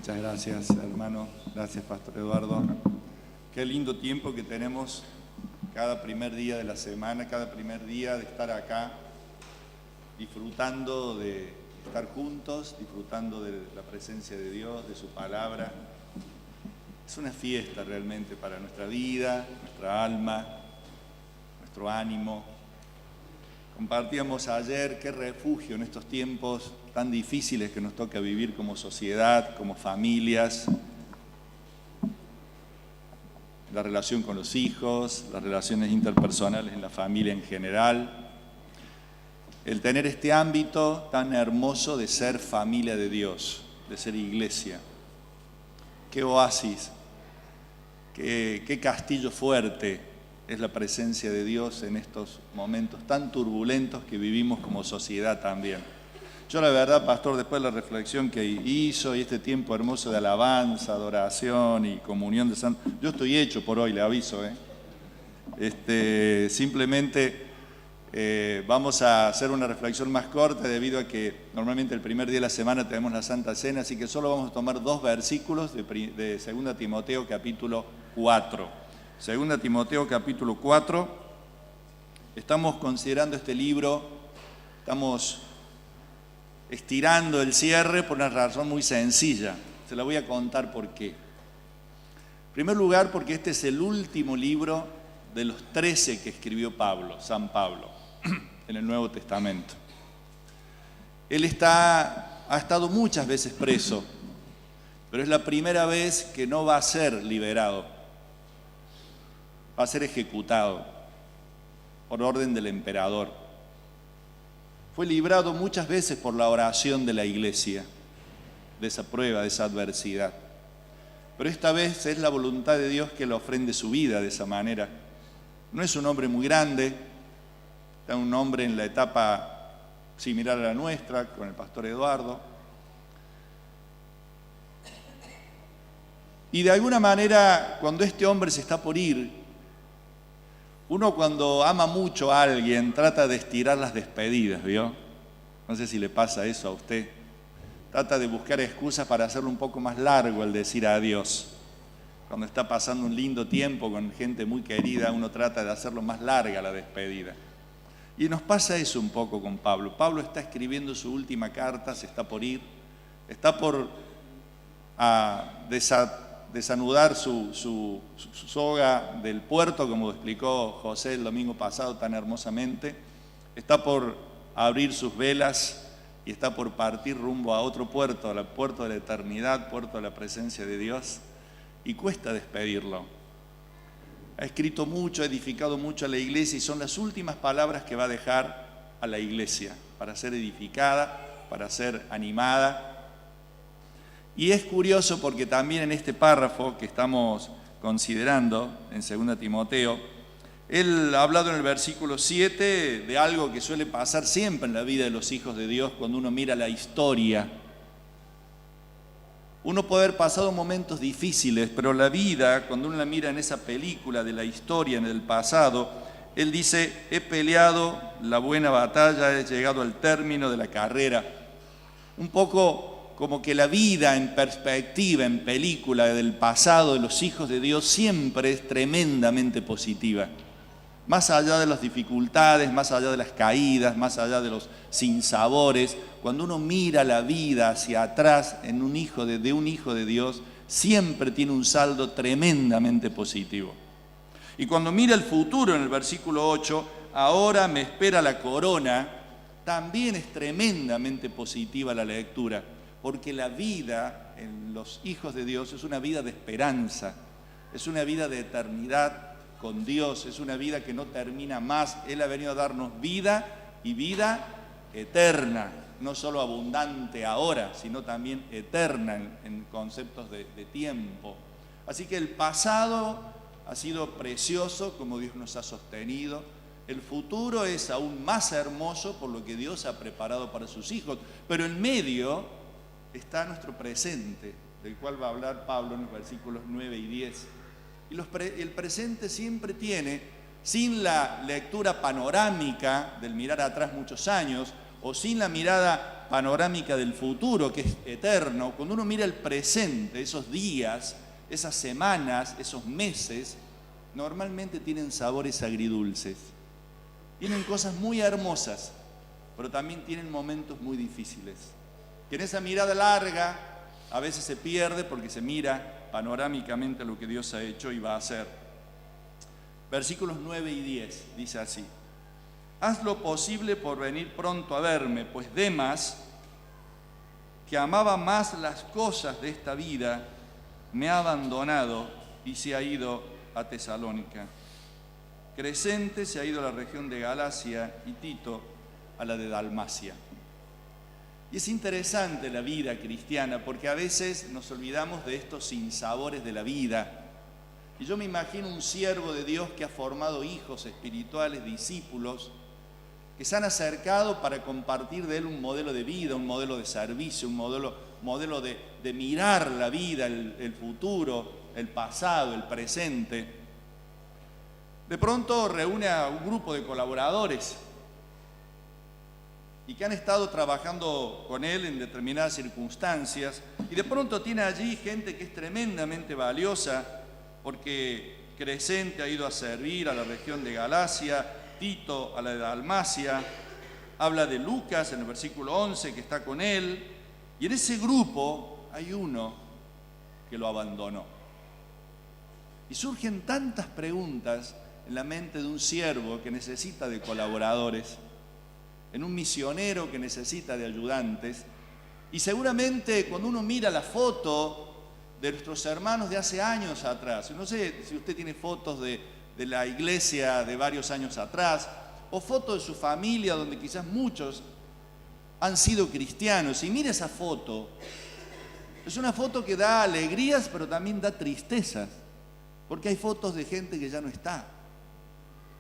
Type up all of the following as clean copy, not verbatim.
Muchas gracias, hermano. Gracias, Pastor Eduardo. Qué lindo tiempo que tenemos cada primer día de la semana, cada primer día de estar acá, disfrutando de estar juntos, disfrutando de la presencia de Dios, de su palabra. Es una fiesta realmente para nuestra vida, nuestra alma, nuestro ánimo. Compartíamos ayer qué refugio en estos tiempos tan difíciles que nos toca vivir como sociedad, como familias, la relación con los hijos, las relaciones interpersonales en la familia en general. El tener este ámbito tan hermoso de ser familia de Dios, de ser iglesia. Qué oasis, qué castillo fuerte es la presencia de Dios en estos momentos tan turbulentos que vivimos como sociedad también. Yo la verdad, pastor, después de la reflexión que hizo y este tiempo hermoso de alabanza, adoración y comunión de santos, yo estoy hecho por hoy, le aviso. Simplemente vamos a hacer una reflexión más corta debido a que normalmente el primer día de la semana tenemos la Santa Cena, así que solo vamos a tomar 2 versículos de 2 Timoteo capítulo 4. 2 Timoteo capítulo 4, estamos considerando este libro, estamos estirando el cierre por una razón muy sencilla, se la voy a contar por qué. En primer lugar, porque este es el último libro de los 13 que escribió Pablo, San Pablo, en el Nuevo Testamento. Él ha estado muchas veces preso, pero es la primera vez que no va a ser liberado. Va a ser ejecutado por orden del emperador. Fue librado muchas veces por la oración de la iglesia, de esa prueba, de esa adversidad. Pero esta vez es la voluntad de Dios que le ofrende su vida de esa manera. No es un hombre muy grande, es un hombre en la etapa similar a la nuestra, con el pastor Eduardo. Y de alguna manera, cuando este hombre se está por ir, uno cuando ama mucho a alguien trata de estirar las despedidas, ¿vio? No sé si le pasa eso a usted. Trata de buscar excusas para hacerlo un poco más largo el decir adiós. Cuando está pasando un lindo tiempo con gente muy querida, uno trata de hacerlo más larga la despedida. Y nos pasa eso un poco con Pablo. Pablo está escribiendo su última carta, se está por ir, está por desanudar su soga del puerto, como explicó José el domingo pasado tan hermosamente. Está por abrir sus velas y está por partir rumbo a otro puerto, al puerto de la eternidad, puerto de la presencia de Dios, y cuesta despedirlo. Ha escrito mucho, ha edificado mucho a la iglesia y son las últimas palabras que va a dejar a la iglesia para ser edificada, para ser animada. Y es curioso porque también en este párrafo que estamos considerando, en 2 Timoteo, él ha hablado en el versículo 7 de algo que suele pasar siempre en la vida de los hijos de Dios cuando uno mira la historia. Uno puede haber pasado momentos difíciles, pero la vida, cuando uno la mira en esa película de la historia, en el pasado, él dice, he peleado la buena batalla, he llegado al término de la carrera. Un poco como que la vida en perspectiva, en película del pasado de los hijos de Dios siempre es tremendamente positiva. Más allá de las dificultades, más allá de las caídas, más allá de los sinsabores, cuando uno mira la vida hacia atrás en un hijo de Dios, siempre tiene un saldo tremendamente positivo. Y cuando mira el futuro en el versículo 8, ahora me espera la corona, también es tremendamente positiva la lectura. Porque la vida en los hijos de Dios es una vida de esperanza, es una vida de eternidad con Dios, es una vida que no termina más. Él ha venido a darnos vida y vida eterna, no solo abundante ahora, sino también eterna en conceptos de tiempo. Así que el pasado ha sido precioso, como Dios nos ha sostenido. El futuro es aún más hermoso por lo que Dios ha preparado para sus hijos, pero en medio está nuestro presente, del cual va a hablar Pablo en los versículos 9 y 10. Y el presente siempre tiene, sin la lectura panorámica del mirar atrás muchos años, o sin la mirada panorámica del futuro, que es eterno, cuando uno mira el presente, esos días, esas semanas, esos meses, normalmente tienen sabores agridulces. Tienen cosas muy hermosas, pero también tienen momentos muy difíciles. Que en esa mirada larga a veces se pierde porque se mira panorámicamente lo que Dios ha hecho y va a hacer. Versículos 9 y 10 dice así: haz lo posible por venir pronto a verme, pues Demas, que amaba más las cosas de esta vida, me ha abandonado y se ha ido a Tesalónica. Crescente se ha ido a la región de Galacia y Tito a la de Dalmacia. Y es interesante la vida cristiana porque a veces nos olvidamos de estos sinsabores de la vida. Y yo me imagino un siervo de Dios que ha formado hijos espirituales, discípulos, que se han acercado para compartir de él un modelo de vida, un modelo de servicio, un modelo de mirar la vida, el futuro, el pasado, el presente. De pronto reúne a un grupo de colaboradores y que han estado trabajando con él en determinadas circunstancias, y de pronto tiene allí gente que es tremendamente valiosa, porque Crescente ha ido a servir a la región de Galacia, Tito a la de Dalmacia, habla de Lucas en el versículo 11 que está con él, y en ese grupo hay uno que lo abandonó. Y surgen tantas preguntas en la mente de un siervo que necesita de colaboradores, en un misionero que necesita de ayudantes, y seguramente cuando uno mira la foto de nuestros hermanos de hace años atrás, no sé si usted tiene fotos de la iglesia de varios años atrás, o fotos de su familia donde quizás muchos han sido cristianos, y mira esa foto, es una foto que da alegrías pero también da tristezas, porque hay fotos de gente que ya no está.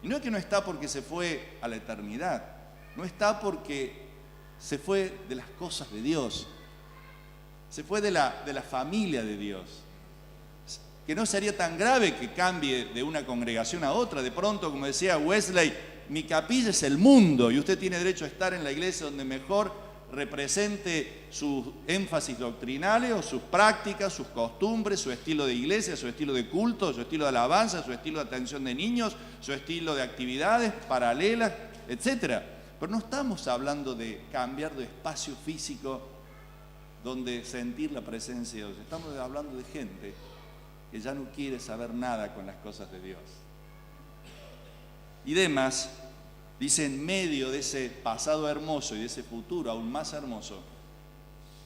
Y no es que no está porque se fue a la eternidad, no está porque se fue de las cosas de Dios, se fue de la familia de Dios. Que no sería tan grave que cambie de una congregación a otra. De pronto, como decía Wesley, mi capilla es el mundo y usted tiene derecho a estar en la iglesia donde mejor represente sus énfasis doctrinales o sus prácticas, sus costumbres, su estilo de iglesia, su estilo de culto, su estilo de alabanza, su estilo de atención de niños, su estilo de actividades paralelas, etc. Pero no estamos hablando de cambiar de espacio físico donde sentir la presencia de Dios. Estamos hablando de gente que ya no quiere saber nada con las cosas de Dios. Y Demas dice, en medio de ese pasado hermoso y de ese futuro aún más hermoso,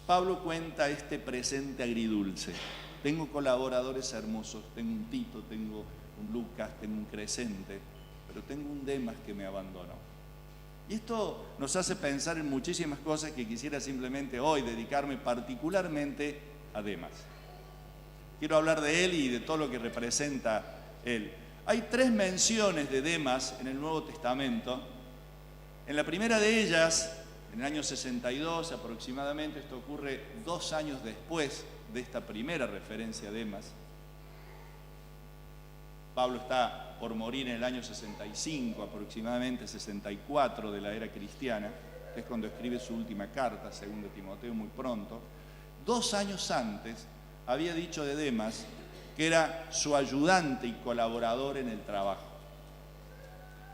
Pablo cuenta este presente agridulce. Tengo colaboradores hermosos, tengo un Tito, tengo un Lucas, tengo un Crescente, pero tengo un Demas que me abandonó. Y esto nos hace pensar en muchísimas cosas que quisiera simplemente hoy dedicarme particularmente a Demas. Quiero hablar de él y de todo lo que representa él. Hay 3 menciones de Demas en el Nuevo Testamento. En la primera de ellas, en el año 62 aproximadamente, esto ocurre 2 años después de esta primera referencia a Demas. Pablo está por morir en el año 65, aproximadamente 64 de la era cristiana, que es cuando escribe su última carta, 2 Timoteo, muy pronto. 2 años antes había dicho de Demas que era su ayudante y colaborador en el trabajo.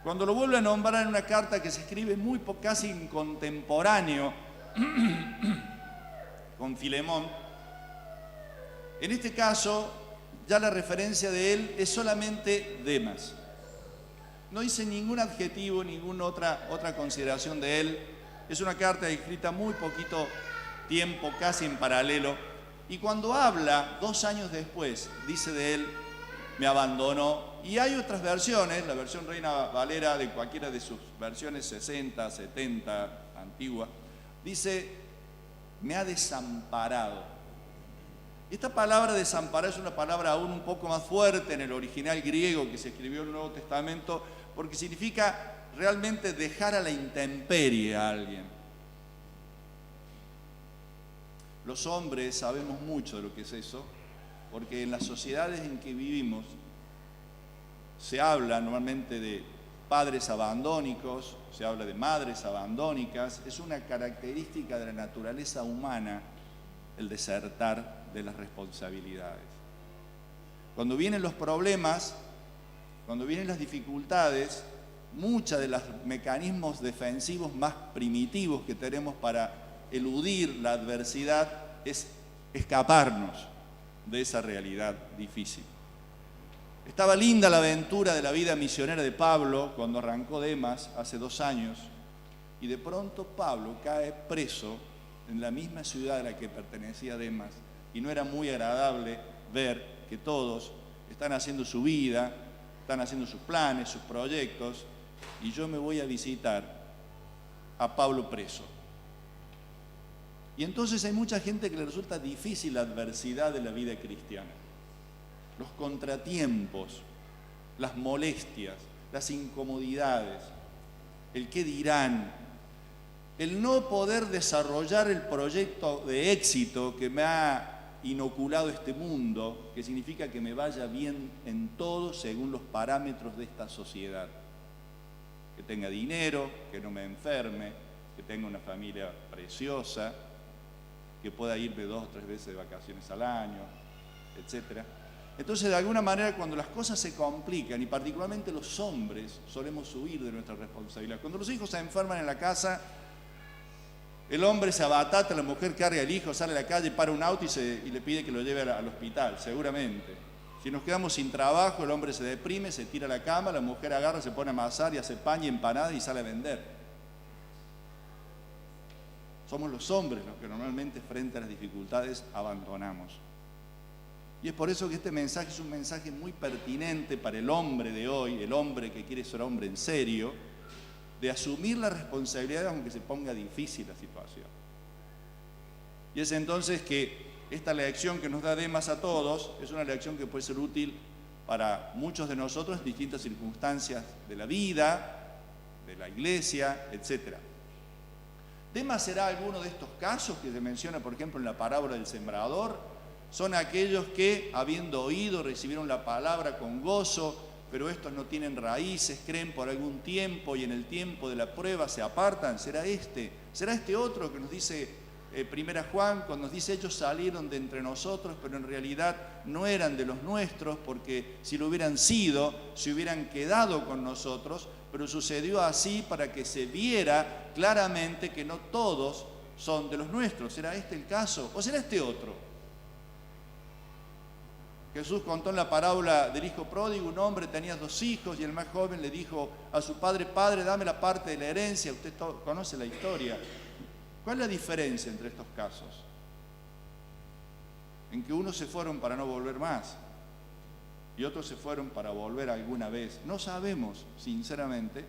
Cuando lo vuelve a nombrar en una carta que se escribe casi en contemporáneo con Filemón, en este caso ya la referencia de él es solamente Demas. No dice ningún adjetivo, ninguna otra consideración de él. Es una carta escrita muy poquito tiempo, casi en paralelo. Y cuando habla 2 años después, dice de él, me abandonó. Y hay otras versiones, la versión Reina Valera de cualquiera de sus versiones 60, 70, antigua, dice, me ha desamparado. Esta palabra desamparar es una palabra aún un poco más fuerte en el original griego que se escribió en el Nuevo Testamento, porque significa realmente dejar a la intemperie a alguien. Los hombres sabemos mucho de lo que es eso, porque en las sociedades en que vivimos se habla normalmente de padres abandónicos, se habla de madres abandónicas. Es una característica de la naturaleza humana el desertar de las responsabilidades. Cuando vienen los problemas, cuando vienen las dificultades, muchos de los mecanismos defensivos más primitivos que tenemos para eludir la adversidad es escaparnos de esa realidad difícil. Estaba linda la aventura de la vida misionera de Pablo cuando arrancó Demas hace 2 años, y de pronto Pablo cae preso en la misma ciudad a la que pertenecía Demas, y no era muy agradable ver que todos están haciendo su vida, están haciendo sus planes, sus proyectos, y yo me voy a visitar a Pablo preso. Y entonces hay mucha gente que le resulta difícil la adversidad de la vida cristiana. Los contratiempos, las molestias, las incomodidades, el qué dirán, el no poder desarrollar el proyecto de éxito que me ha inoculado este mundo, que significa que me vaya bien en todo según los parámetros de esta sociedad. Que tenga dinero, que no me enferme, que tenga una familia preciosa, que pueda irme 2 o 3 veces de vacaciones al año, etc. Entonces, de alguna manera, cuando las cosas se complican, y particularmente los hombres, solemos huir de nuestra responsabilidad. Cuando los hijos se enferman en la casa, el hombre se abatata, la mujer carga al hijo, sale a la calle, para un auto y le pide que lo lleve al hospital, seguramente. Si nos quedamos sin trabajo, el hombre se deprime, se tira a la cama, la mujer agarra, se pone a amasar y hace pan y empanada y sale a vender. Somos los hombres los que normalmente frente a las dificultades abandonamos. Y es por eso que este mensaje es un mensaje muy pertinente para el hombre de hoy, el hombre que quiere ser hombre en serio, de asumir la responsabilidad aunque se ponga difícil la situación. Y es entonces que esta lección que nos da Demas a todos es una lección que puede ser útil para muchos de nosotros en distintas circunstancias de la vida, de la iglesia, etc. Demas será alguno de estos casos que se menciona, por ejemplo, en la parábola del sembrador. Son aquellos que, habiendo oído, recibieron la palabra con gozo, pero estos no tienen raíces, creen por algún tiempo y en el tiempo de la prueba se apartan. ¿Será este otro que nos dice Primera Juan, cuando nos dice ellos salieron de entre nosotros, pero en realidad no eran de los nuestros, porque si lo hubieran sido, se hubieran quedado con nosotros, pero sucedió así para que se viera claramente que no todos son de los nuestros? ¿Será este el caso? ¿O será este otro? Jesús contó en la parábola del hijo pródigo, un hombre tenía 2 hijos y el más joven le dijo a su padre: Padre, dame la parte de la herencia. Usted conoce la historia. ¿Cuál es la diferencia entre estos casos? En que unos se fueron para no volver más y otros se fueron para volver alguna vez. No sabemos, sinceramente.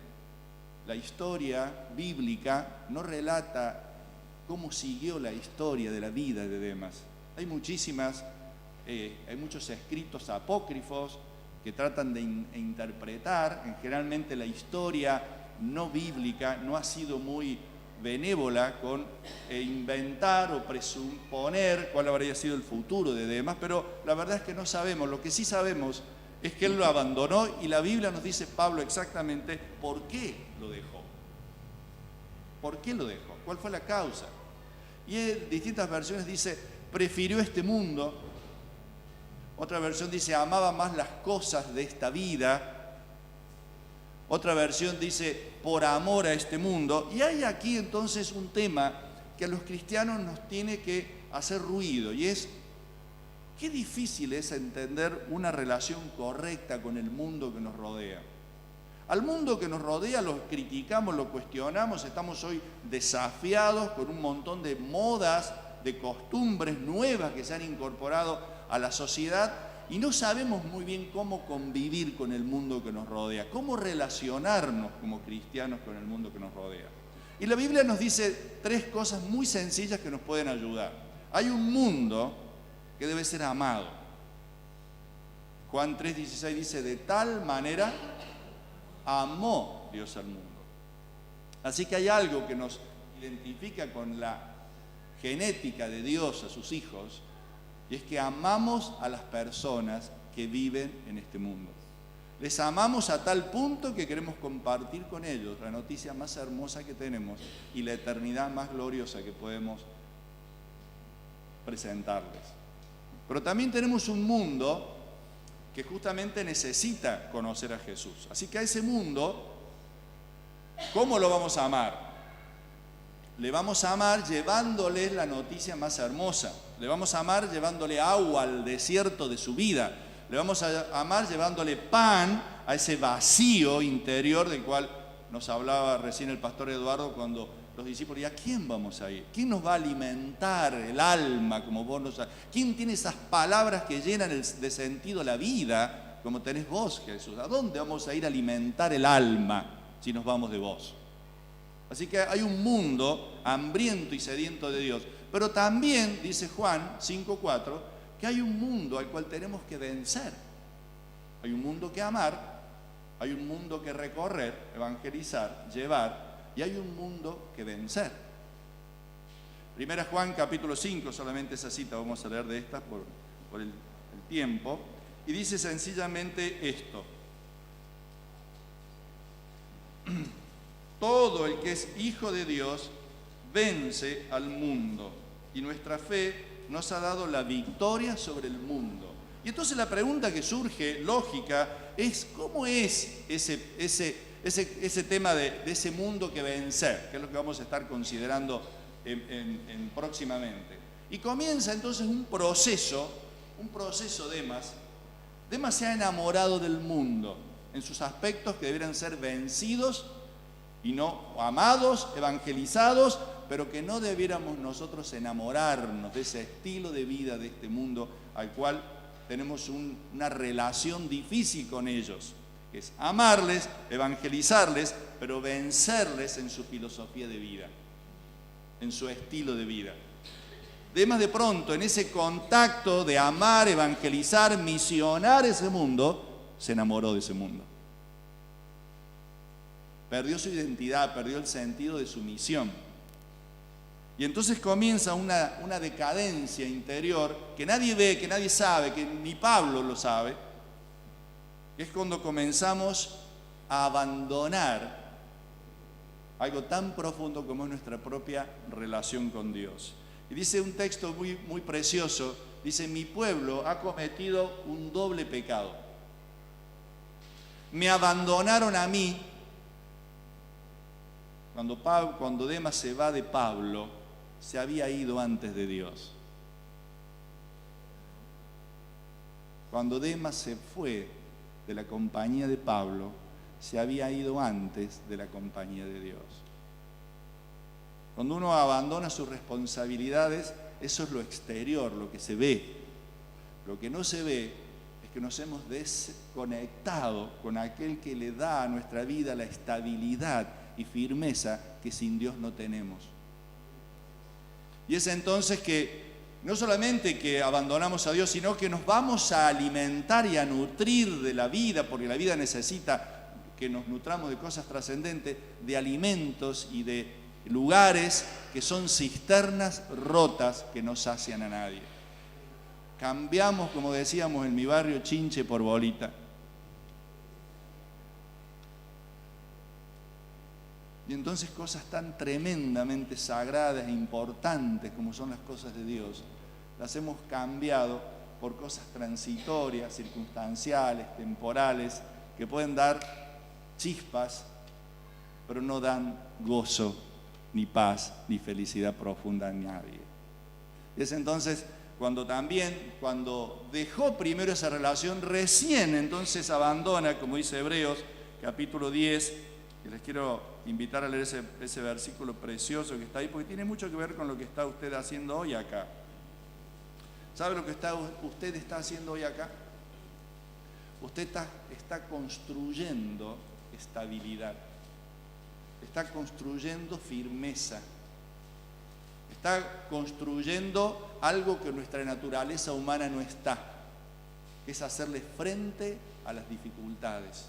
La historia bíblica no relata cómo siguió la historia de la vida de Demas. Hay muchos escritos apócrifos que tratan de interpretar. Generalmente la historia no bíblica no ha sido muy benévola con inventar o presuponer cuál habría sido el futuro de Demas, pero la verdad es que no sabemos. Lo que sí sabemos es que él lo abandonó, y la Biblia nos dice, Pablo, exactamente por qué lo dejó. ¿Por qué lo dejó? ¿Cuál fue la causa? Y en distintas versiones dice, prefirió este mundo. Otra versión dice, amaba más las cosas de esta vida. Otra versión dice, por amor a este mundo. Y hay aquí entonces un tema que a los cristianos nos tiene que hacer ruido, y es, qué difícil es entender una relación correcta con el mundo que nos rodea. Al mundo que nos rodea lo criticamos, lo cuestionamos, estamos hoy desafiados con un montón de modas, de costumbres nuevas que se han incorporado a la sociedad, y no sabemos muy bien cómo convivir con el mundo que nos rodea, cómo relacionarnos como cristianos con el mundo que nos rodea. Y la Biblia nos dice 3 cosas muy sencillas que nos pueden ayudar. Hay un mundo que debe ser amado. Juan 3:16 dice, de tal manera amó Dios al mundo. Así que hay algo que nos identifica con la genética de Dios a sus hijos, y es que amamos a las personas que viven en este mundo. Les amamos a tal punto que queremos compartir con ellos la noticia más hermosa que tenemos y la eternidad más gloriosa que podemos presentarles. Pero también tenemos un mundo que justamente necesita conocer a Jesús. Así que a ese mundo, ¿cómo lo vamos a amar? Le vamos a amar llevándole la noticia más hermosa. Le vamos a amar llevándole agua al desierto de su vida. Le vamos a amar llevándole pan a ese vacío interior del cual nos hablaba recién el pastor Eduardo cuando los discípulos, ¿y a quién vamos a ir? ¿Quién nos va a alimentar el alma como vos nos has? ¿Quién tiene esas palabras que llenan de sentido la vida como tenés vos, Jesús? ¿A dónde vamos a ir a alimentar el alma si nos vamos de vos? Así que hay un mundo hambriento y sediento de Dios. Pero también, dice Juan 5:4, que hay un mundo al cual tenemos que vencer. Hay un mundo que amar, hay un mundo que recorrer, evangelizar, llevar, y hay un mundo que vencer. Primera Juan capítulo 5, solamente esa cita vamos a leer de estas por el tiempo, y dice sencillamente esto: todo el que es hijo de Dios vence al mundo, y nuestra fe nos ha dado la victoria sobre el mundo. Y entonces la pregunta que surge, lógica, es ¿cómo es ese tema de ese mundo que vencer? Que es lo que vamos a estar considerando próximamente. Y comienza entonces un proceso Demas. Demas se ha enamorado del mundo en sus aspectos que deberían ser vencidos y no amados, evangelizados, pero que no debiéramos nosotros enamorarnos de ese estilo de vida de este mundo al cual tenemos una relación difícil con ellos, que es amarles, evangelizarles, pero vencerles en su filosofía de vida, en su estilo de vida. Demas de pronto, en ese contacto de amar, evangelizar, misionar ese mundo, se enamoró de ese mundo. Perdió su identidad, perdió el sentido de su misión. Y entonces comienza una decadencia interior que nadie ve, que nadie sabe, que ni Pablo lo sabe, que es cuando comenzamos a abandonar algo tan profundo como es nuestra propia relación con Dios. Y dice un texto muy, muy precioso, dice: mi pueblo ha cometido un doble pecado. Me abandonaron a mí. Cuando Demas se va de Pablo, se había ido antes de Dios. Cuando Demas se fue de la compañía de Pablo, se había ido antes de la compañía de Dios. Cuando uno abandona sus responsabilidades, eso es lo exterior, lo que se ve. Lo que no se ve es que nos hemos desconectado con aquel que le da a nuestra vida la estabilidad y firmeza que sin Dios no tenemos. Y es entonces que no solamente que abandonamos a Dios, sino que nos vamos a alimentar y a nutrir de la vida, porque la vida necesita que nos nutramos de cosas trascendentes, de alimentos y de lugares que son cisternas rotas que no sacian a nadie. Cambiamos, como decíamos en mi barrio, chinche por bolita. Y entonces cosas tan tremendamente sagradas e importantes como son las cosas de Dios, las hemos cambiado por cosas transitorias, circunstanciales, temporales, que pueden dar chispas, pero no dan gozo, ni paz, ni felicidad profunda a nadie. Y es entonces cuando dejó primero esa relación, recién entonces abandona, como dice Hebreos, capítulo 10, y les quiero invitar a leer ese versículo precioso que está ahí, porque tiene mucho que ver con lo que está usted haciendo hoy acá. ¿Sabe lo que usted está haciendo hoy acá? Usted está construyendo estabilidad, está construyendo firmeza, está construyendo algo que nuestra naturaleza humana no está, que es hacerle frente a las dificultades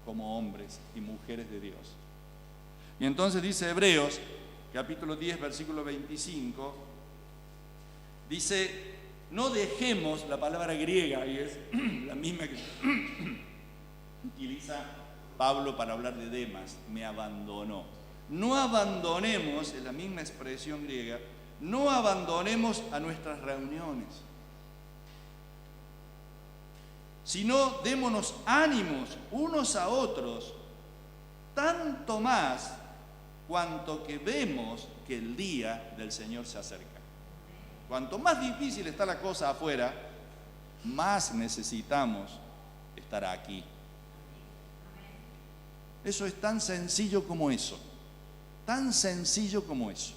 como hombres y mujeres de Dios. Y entonces dice Hebreos, capítulo 10, versículo 25, dice: no dejemos, la palabra griega, y es la misma que utiliza Pablo para hablar de Demas, me abandonó. No abandonemos, es la misma expresión griega, no abandonemos a nuestras reuniones, sino démonos ánimos unos a otros, tanto más cuanto que vemos que el día del Señor se acerca. Cuanto más difícil está la cosa afuera, más necesitamos estar aquí. Eso es tan sencillo como eso. Tan sencillo como eso.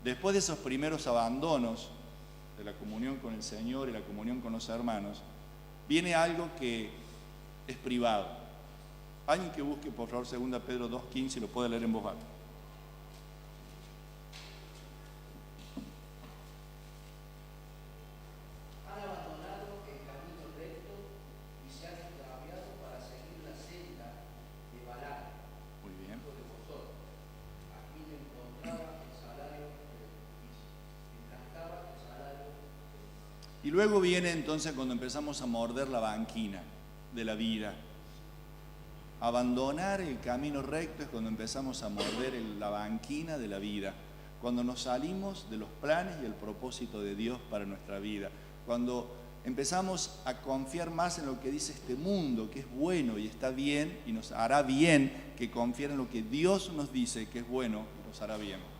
Después de esos primeros abandonos de la comunión con el Señor y la comunión con los hermanos, viene algo que es privado. Alguien que busque, por favor, 2 Pedro 2:15 y lo puede leer en voz alta. Y luego viene entonces cuando empezamos a morder la banquina de la vida. Abandonar el camino recto es cuando empezamos a morder la banquina de la vida. Cuando nos salimos de los planes y el propósito de Dios para nuestra vida. Cuando empezamos a confiar más en lo que dice este mundo, que es bueno y está bien y nos hará bien, que confiar en lo que Dios nos dice que es bueno y nos hará bien.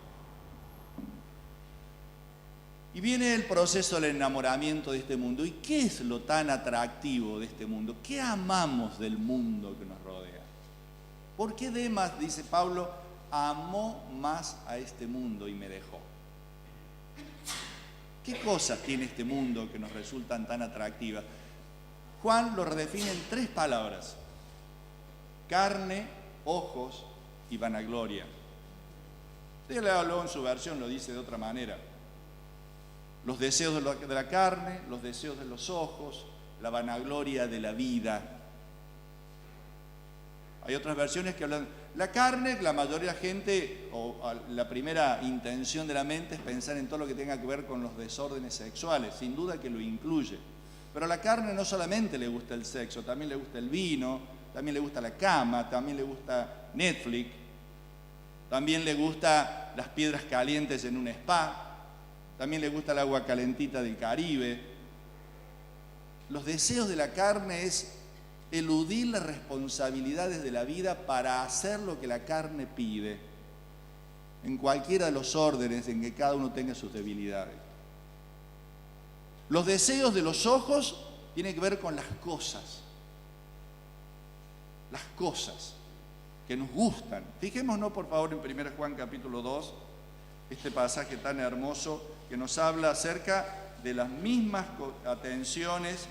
Y viene el proceso del enamoramiento de este mundo. ¿Y qué es lo tan atractivo de este mundo? ¿Qué amamos del mundo que nos rodea? ¿Por qué Demas, dice Pablo, amó más a este mundo y me dejó? ¿Qué cosas tiene este mundo que nos resultan tan atractivas? Juan lo redefine en 3 palabras: carne, ojos y vanagloria. Usted le habló en su versión, lo dice de otra manera. Los deseos de la carne, los deseos de los ojos, la vanagloria de la vida. Hay otras versiones que hablan. La carne, la mayoría de la gente, o la primera intención de la mente es pensar en todo lo que tenga que ver con los desórdenes sexuales, sin duda que lo incluye. Pero a la carne no solamente le gusta el sexo, también le gusta el vino, también le gusta la cama, también le gusta Netflix, también le gusta las piedras calientes en un spa, también le gusta el agua calentita del Caribe. Los deseos de la carne es eludir las responsabilidades de la vida para hacer lo que la carne pide, en cualquiera de los órdenes en que cada uno tenga sus debilidades. Los deseos de los ojos tienen que ver con las cosas que nos gustan. Fijémonos por favor en 1 Juan capítulo 2, este pasaje tan hermoso que nos habla acerca de las mismas atenciones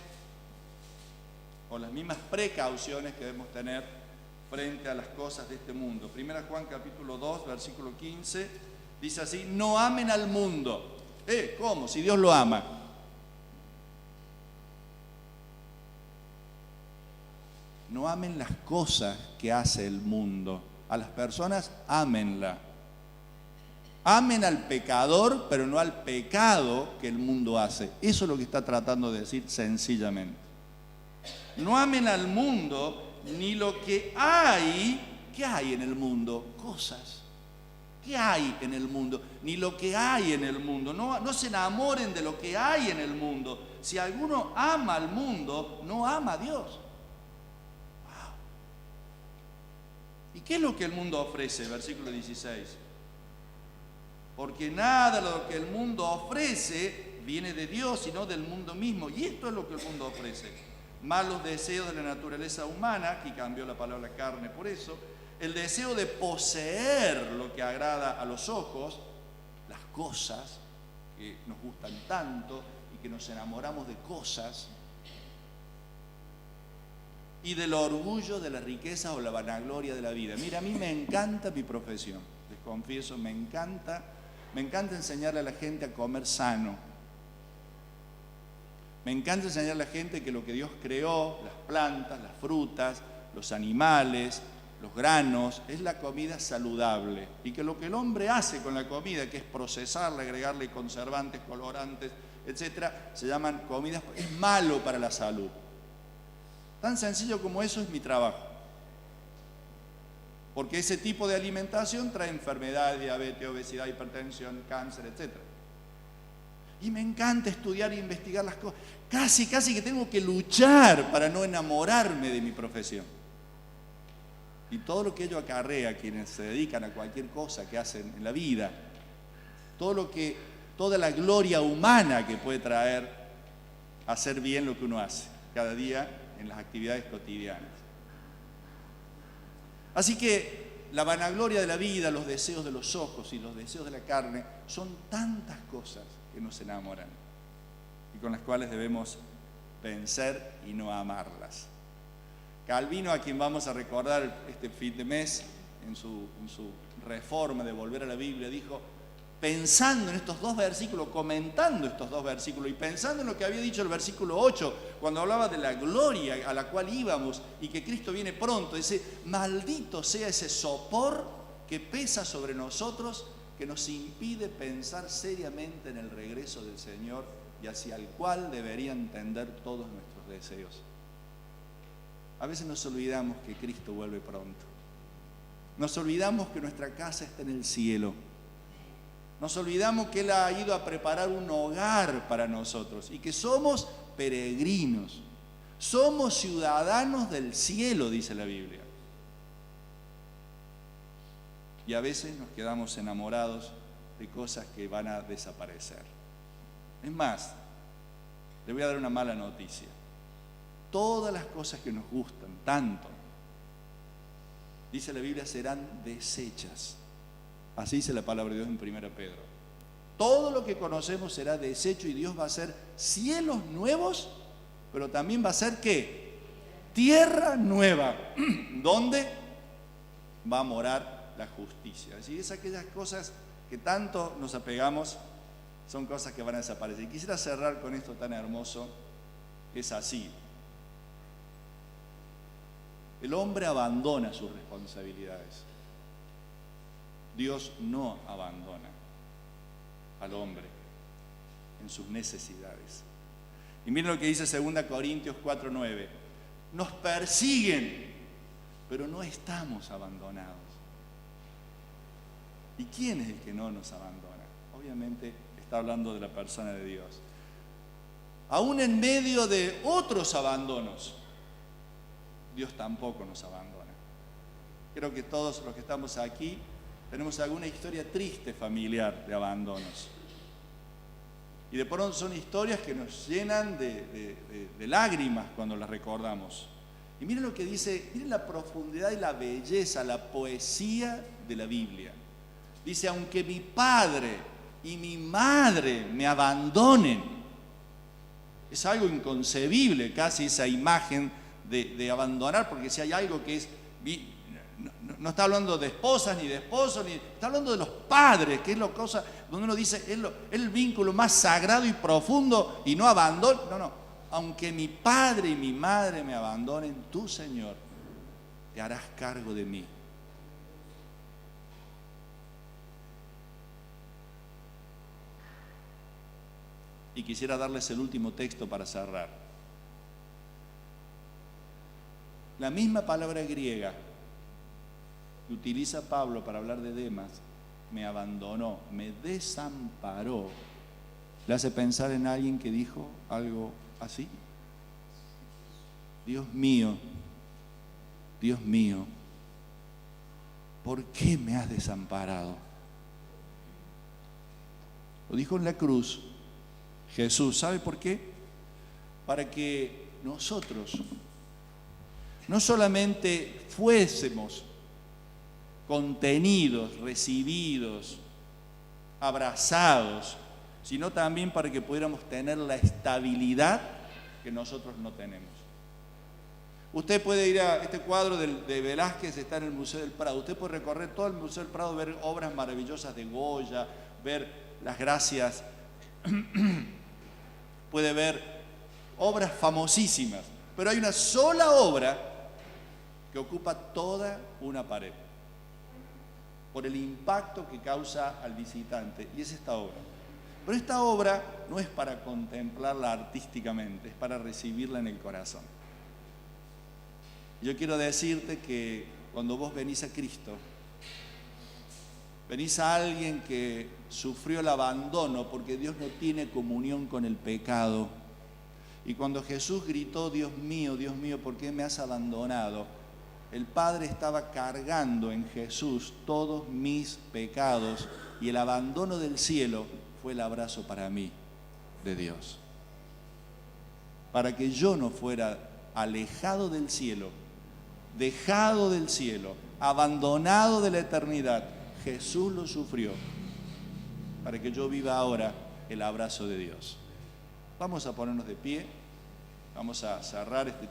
o las mismas precauciones que debemos tener frente a las cosas de este mundo. 1 Juan capítulo 2, versículo 15, dice así: no amen al mundo. ¿Cómo? Si Dios lo ama. No amen las cosas que hace el mundo. A las personas, ámenla. Amen al pecador, pero no al pecado que el mundo hace. Eso es lo que está tratando de decir sencillamente. No amen al mundo ni lo que hay. ¿Qué hay en el mundo? Cosas. ¿Qué hay en el mundo? Ni lo que hay en el mundo. No se enamoren de lo que hay en el mundo. Si alguno ama al mundo, no ama a Dios. Wow. ¿Y qué es lo que el mundo ofrece? Versículo 16. Porque nada de lo que el mundo ofrece viene de Dios, sino del mundo mismo. Y esto es lo que el mundo ofrece: malos deseos de la naturaleza humana, aquí cambió la palabra carne por eso, el deseo de poseer lo que agrada a los ojos, las cosas que nos gustan tanto y que nos enamoramos de cosas, y del orgullo de la riqueza o la vanagloria de la vida. Mira, a mí me encanta mi profesión, les confieso, me encanta enseñarle a la gente a comer sano. Me encanta enseñarle a la gente que lo que Dios creó, las plantas, las frutas, los animales, los granos, es la comida saludable. Y que lo que el hombre hace con la comida, que es procesarla, agregarle conservantes, colorantes, etcétera, se llaman comidas, es malo para la salud. Tan sencillo como eso es mi trabajo. Porque ese tipo de alimentación trae enfermedades, diabetes, obesidad, hipertensión, cáncer, etcétera. Y me encanta estudiar e investigar las cosas. Casi que tengo que luchar para no enamorarme de mi profesión. Y todo lo que ello acarrea a quienes se dedican a cualquier cosa que hacen en la vida, toda la gloria humana que puede traer hacer bien lo que uno hace cada día en las actividades cotidianas. Así que la vanagloria de la vida, los deseos de los ojos y los deseos de la carne son tantas cosas que nos enamoran y con las cuales debemos vencer y no amarlas. Calvino, a quien vamos a recordar este fin de mes en su reforma de volver a la Biblia, dijo, pensando en estos dos versículos, comentando estos dos versículos y pensando en lo que había dicho el versículo 8, cuando hablaba de la gloria a la cual íbamos y que Cristo viene pronto, dice, maldito sea ese sopor que pesa sobre nosotros, que nos impide pensar seriamente en el regreso del Señor y hacia el cual deberían tender todos nuestros deseos. A veces nos olvidamos que Cristo vuelve pronto. Nos olvidamos que nuestra casa está en el cielo. Nos olvidamos que Él ha ido a preparar un hogar para nosotros y que somos peregrinos. Somos ciudadanos del cielo, dice la Biblia. Y a veces nos quedamos enamorados de cosas que van a desaparecer. Es más, le voy a dar una mala noticia. Todas las cosas que nos gustan tanto, dice la Biblia, serán deshechas. Así dice la palabra de Dios en 1 Pedro. Todo lo que conocemos será deshecho y Dios va a hacer cielos nuevos, pero también va a ser ¿qué? Tierra nueva, donde va a morar la justicia. Así es, aquellas cosas que tanto nos apegamos son cosas que van a desaparecer. Y quisiera cerrar con esto tan hermoso. Es así. El hombre abandona sus responsabilidades. Dios no abandona al hombre en sus necesidades. Y miren lo que dice 2 Corintios 4:9. Nos persiguen, pero no estamos abandonados. ¿Y quién es el que no nos abandona? Obviamente está hablando de la persona de Dios. Aún en medio de otros abandonos, Dios tampoco nos abandona. Creo que todos los que estamos aquí tenemos alguna historia triste familiar de abandonos. Y de pronto son historias que nos llenan de lágrimas cuando las recordamos. Y miren lo que dice, miren la profundidad y la belleza, la poesía de la Biblia. Dice, aunque mi padre y mi madre me abandonen, es algo inconcebible casi esa imagen de abandonar, porque si hay algo que es, no está hablando de esposas ni de esposos, está hablando de los padres, que es la cosa donde uno dice, es el vínculo más sagrado y profundo y no abandono. No, aunque mi padre y mi madre me abandonen, tú, Señor, te harás cargo de mí. Y quisiera darles el último texto para cerrar. La misma palabra griega que utiliza Pablo para hablar de Demas, me abandonó, me desamparó, le hace pensar en alguien que dijo algo así. Dios mío, ¿por qué me has desamparado? Lo dijo en la cruz Jesús. ¿Sabe por qué? Para que nosotros no solamente fuésemos contenidos, recibidos, abrazados, sino también para que pudiéramos tener la estabilidad que nosotros no tenemos. Usted puede ir a este cuadro de Velázquez, está en el Museo del Prado. Usted puede recorrer todo el Museo del Prado, ver obras maravillosas de Goya, ver las gracias, puede ver obras famosísimas, pero hay una sola obra que ocupa toda una pared por el impacto que causa al visitante, y es esta obra. Pero esta obra no es para contemplarla artísticamente, es para recibirla en el corazón. Yo quiero decirte que cuando vos venís a Cristo, venís a alguien que sufrió el abandono porque Dios no tiene comunión con el pecado. Y cuando Jesús gritó, Dios mío, ¿por qué me has abandonado? El Padre estaba cargando en Jesús todos mis pecados y el abandono del cielo fue el abrazo para mí de Dios. Para que yo no fuera alejado del cielo, dejado del cielo, abandonado de la eternidad, Jesús lo sufrió para que yo viva ahora el abrazo de Dios. Vamos a ponernos de pie, vamos a cerrar este